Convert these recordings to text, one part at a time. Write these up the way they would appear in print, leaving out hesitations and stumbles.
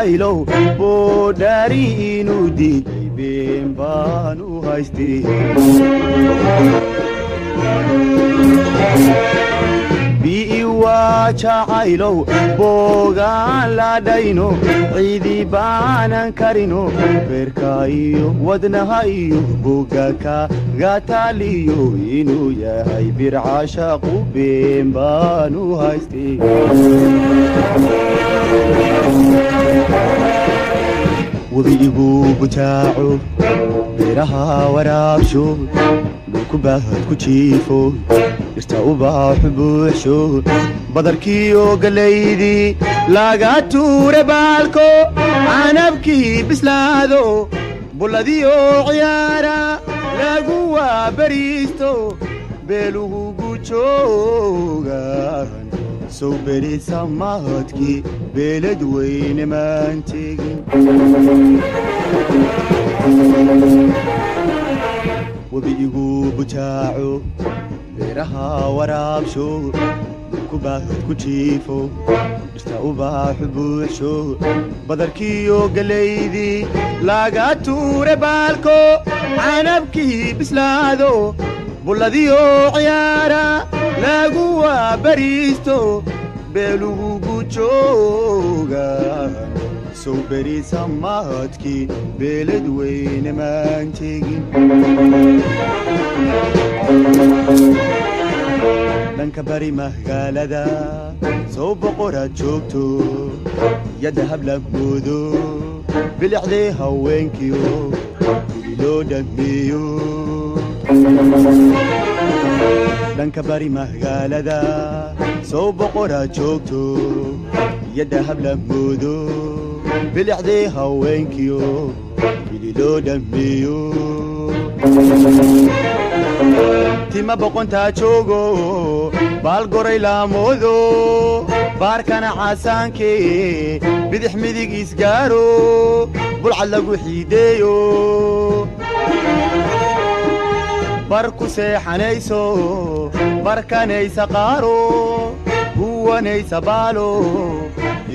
jacaylow boodhaari inuu diiday been baan u haystay bi'i waa jacaylow boogaan la dhayno ciidi baanan karino beerka iyo wadnaha iyo boga kaga taaliyo inuu yahay bircaashaqu been baan u haystay webigu butaaco beeraha waraabsho dhulku baahad ku jiifo dhirta ubaaxu buuxsho badarkiiyo galaydii laga tuure baalko canabkii bislaado bulladiyo ciyaara lagu waabariisto beeluhu gujoogan sow beri samaadkii beelad weyne maan tegin webigu butaaco beeraha waraabsho dhulku baahad ku jiifo dhirta ubaaxu buuxsho badarkiiyo galaydii laga tuure baalko canabkii bislaado bulladiyo ciyaara lagu waabariisto beelugu gujoogan sow beri samaadkii beelad weyne maan tegin dhanka bari magaalada sow boqoraad joogto yadda hablagoodo bilicdee haweenkiyo gudi loo dhameeyo dhanka bari magaalada sow boqoraad joogto yadda hablagoodo bilicdee haweenkiyo gudi loo dhameeyo tima boqontaa joogo baal goray laamoodo baarkana caasaankee bidix midig isgaaro bulcad lagu xiideeyo bar ku seexanayso barkanaysa qaaro huwanaysa baalo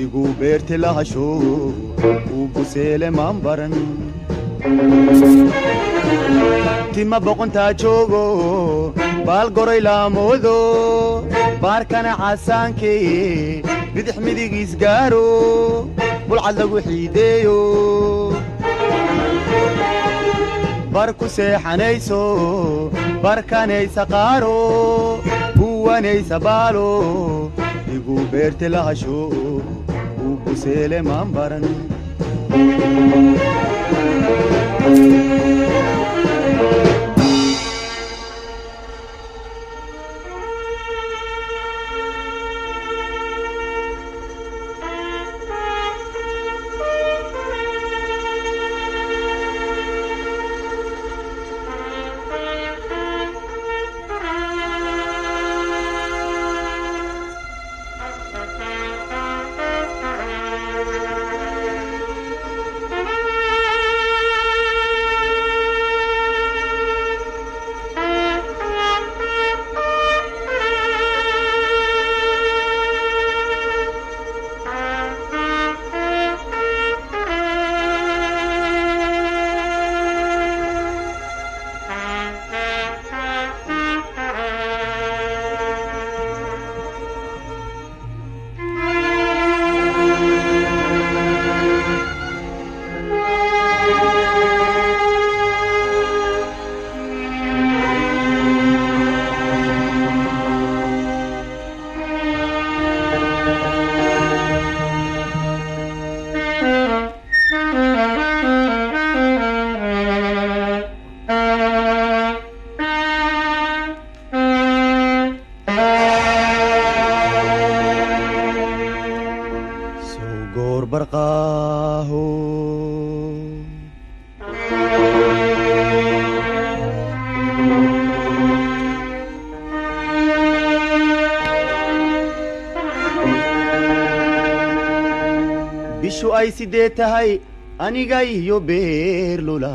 igu beerti lahasho uu buseele maan baran tima boqontaa joogo baal goray laamoodo baarkana caasaankee bidix midig isgaaro bulcad lagu xiideeyo bar ku seexanayso barkanaysa qaaro huwanaysa baalo igu beerti lahasho uu buseele maan baran barqaaho bishu ay sidee tahay aniga iyo beerlula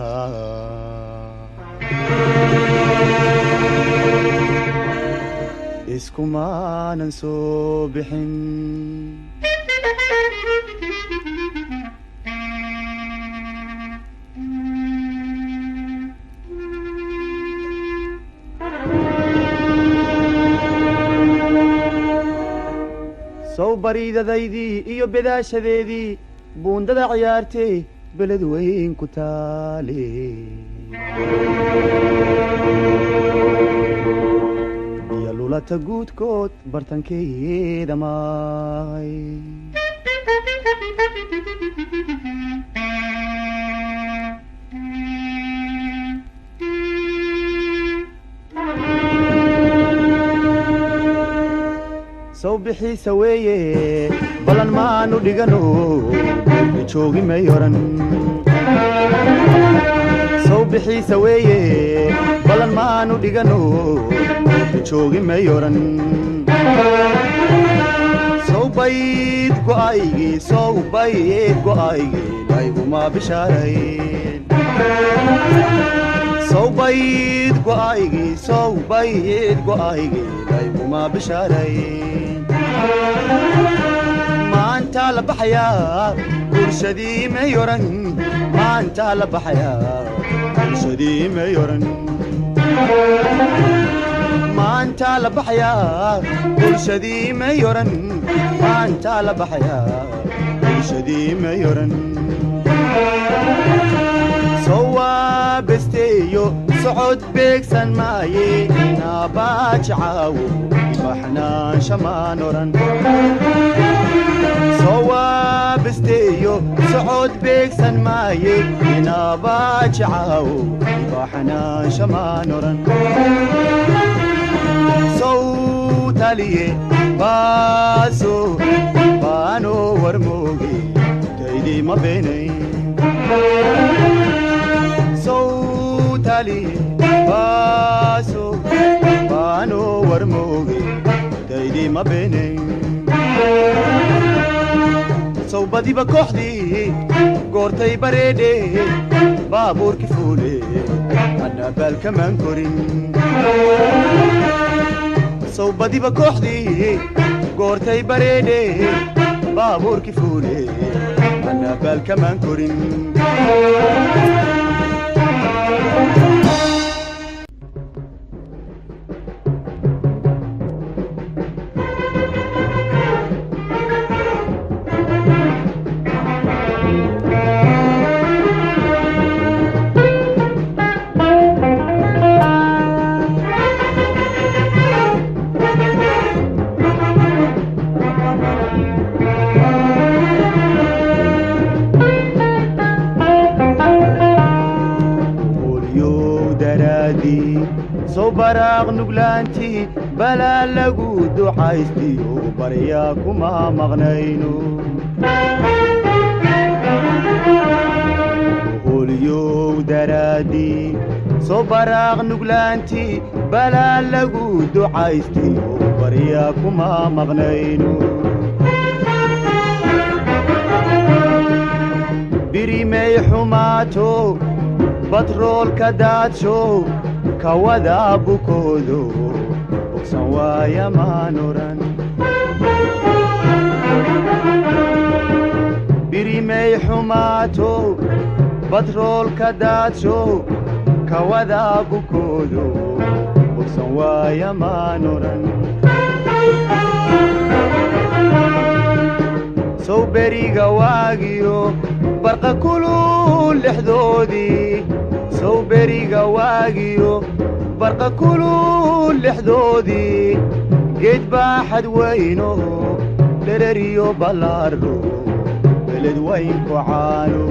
iskumaanan soo bixin bariidadaydii iyo bedaashadeedii buundada ciyaartay beled weyn ku taale biyo lulata guudkood bartankeeda maay soo bixiisa weeye balan maanu dhigano joogi may oran soo bixiisa weeye balan maanu dhigano joogi may oran soo bayd go'aygii layguma bishaarayn soo bayd go'aygii layguma bishaarayn maanta la baxayaa bulshadii may oran maanta la baxayaa bulshadii may oran maanta la baxayaa bulshadii may oran maanta la baxayaa bulshadii may oran soo besteeyo socod beegsan maaye naabajacaawo baxnaan shamaan oran soo besteeyo socod beegsan maaye naabajacaawo baxnaan shamaan oran sow taliye baaso baano warmooge taydii ma beenayn sow taliye baaso baano warmooge taydii ma beenayn sow badiba kooxdii goortay bareedhe baabuurki fuule anna baalkamaan korin sow badiba kooxdii goortay bareedhe baabuurki fuule anna baalkamaan korin soo baraaq nuglaantii balaa lagu ducaystiyo baryaa kuma maqnayno holyow daraadii soo baraaq nuglaantii balaa lagu ducaystiyo baryaa kuma maqnayno birimay xumaato batroolka daadsho kawada bukoodo bogsan waaya maan oran birimay xumaato batroolka daadsho kawada bukoodo bogsan waaya maan oran sow beriga waagiyo barqa kulul lexdoodii sow beriga waagiyo barqa kulul lexdoodii geed baaxad weyno dhereriyo ballaarno beled weyn ku caano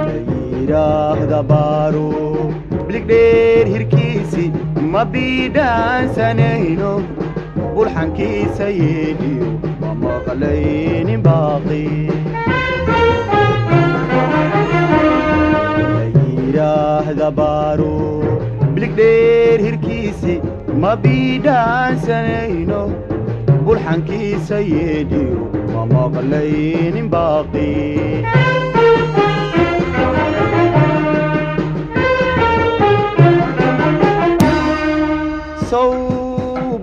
layidhaahda baaro biligdheer hirkiisi ma biidhaansanayno bulxankiisa yeedhiyo ma maqlaynin baaqi layidhaahda baaro biligdheer hirkiisi ma biidhaansanayno bulxankiisa yeedhiyo ma maqlaynin baaqi sow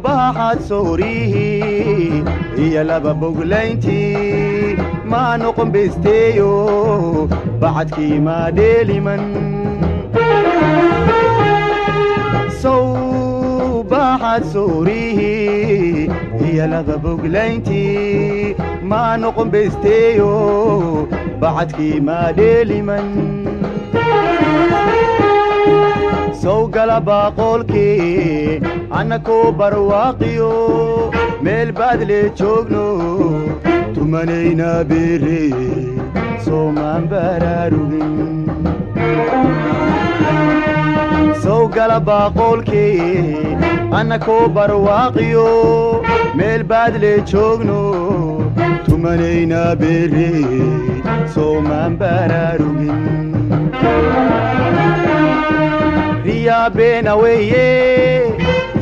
baaxad soorihii iyo laba boglayntii maa noqon besteeyo bacadkii maa dheeliman sow راحت سوريه هي لغبوك لينتي ما نقم بستيو بعدكي ما ديلي من سو قلبا قولكي عنكو برواقيو ميل بادلي تشوغنو تمنينا بيري سو من براروغين سو قلبا قولكي عنكو برواقيو ميل بادلي تشوغنو تمنينا بيري سو من براروغين ريا بينا ويه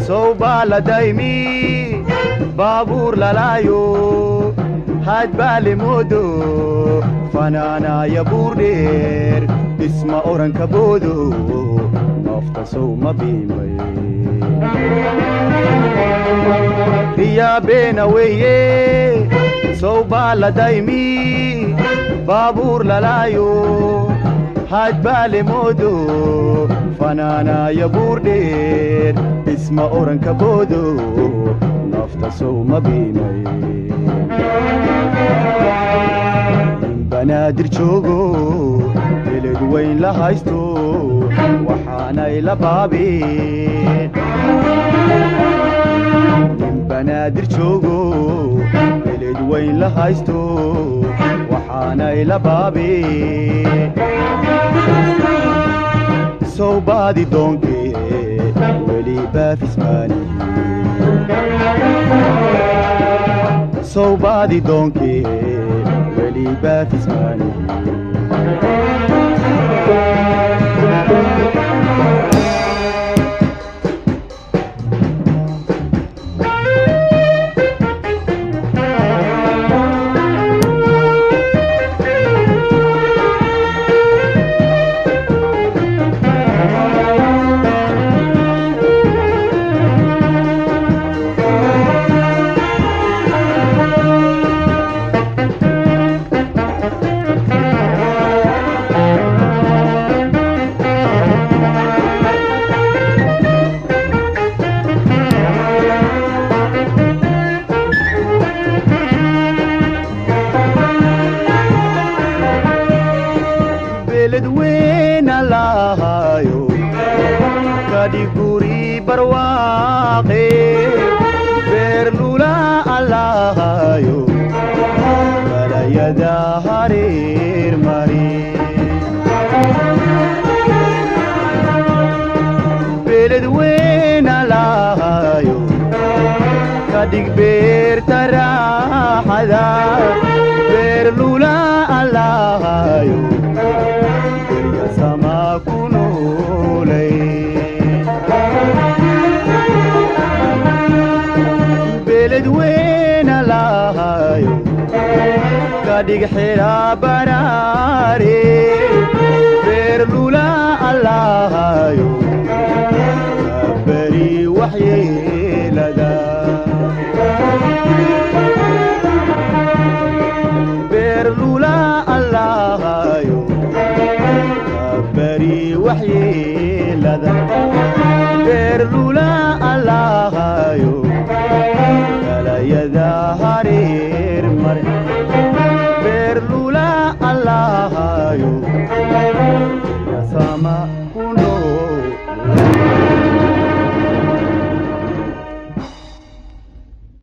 سو بالا دايمي بابور للايو هاد بالي مودو فنانا يا بوردير اسم اوران كبودو نفتصو ما بيمي ريا بينا ويه سو بالا دايمي بابور للايو هاد بالي مودو فنانا يا بوردير اسم اوران كبودو نفتصو ما بيمي بنادر جوجو بلد وين لهايستو وحانا الى بابي بنادر جوجو بلد وين لهايستو وحانا الى بابي سو بادي دونكي ولي باف اسماني سو بادي دونكي ولي باف اسماني بلد وين اللهايو كادي قوري برواقي بيرلولا اللهايو بلا يدا هرير مري بلد وين اللهايو كادي بير ترى حدا بيرلولا اللهايو sama kunulay beled weyn lahayo kadig xira barare berlula allahayo bari waxyeelada berlula allahayo بري وحي لذا بيرلولا اللهايو كلا يدا هرير مري بيرلولا الله